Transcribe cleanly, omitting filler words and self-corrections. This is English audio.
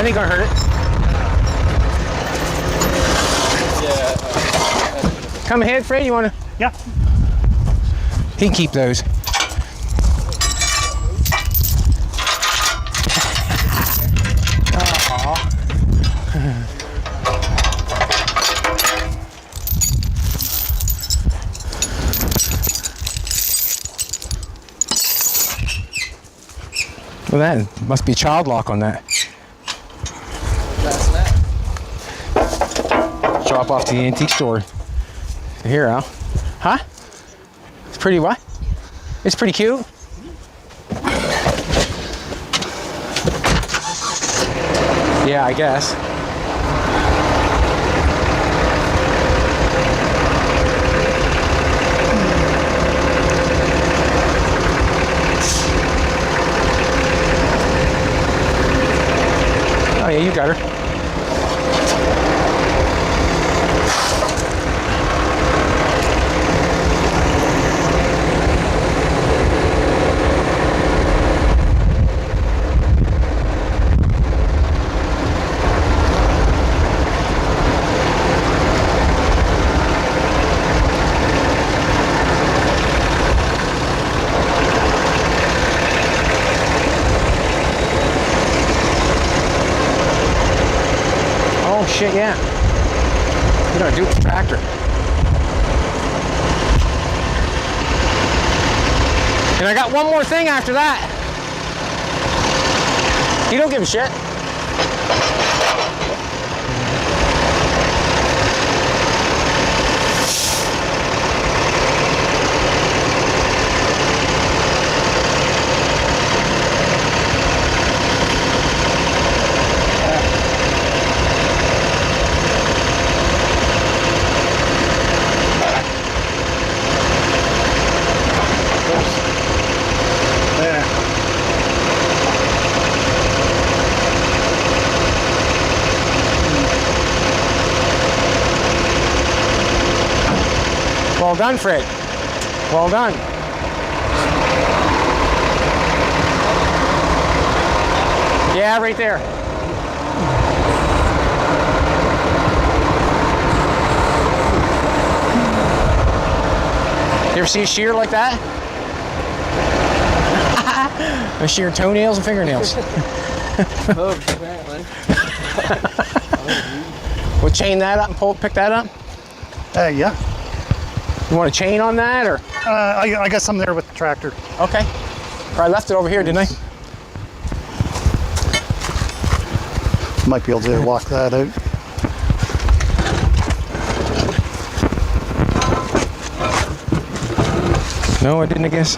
ain't gonna hurt it. Yeah. Come ahead, Fred. You wanna? Yeah. He can keep those. Well, that must be child lock on that. That's that. Drop off to the antique store. Here, Al. Huh? It's pretty what? It's pretty cute. Yeah, I guess. Oh yeah, you got her. Oh shit, yeah. You're gonna do it with the tractor. And I got one more thing after that. You don't give a shit. There. Well done, Fred. Well done. Yeah, right there. You ever see a shear like that? A shear toenails and fingernails. Oh, apparently. We'll chain that up and pick that up. Yeah. You want a chain on that, or? I got some there with the tractor. Okay. Probably left it over here, didn't I? Might be able to walk that out. No, I didn't, I guess.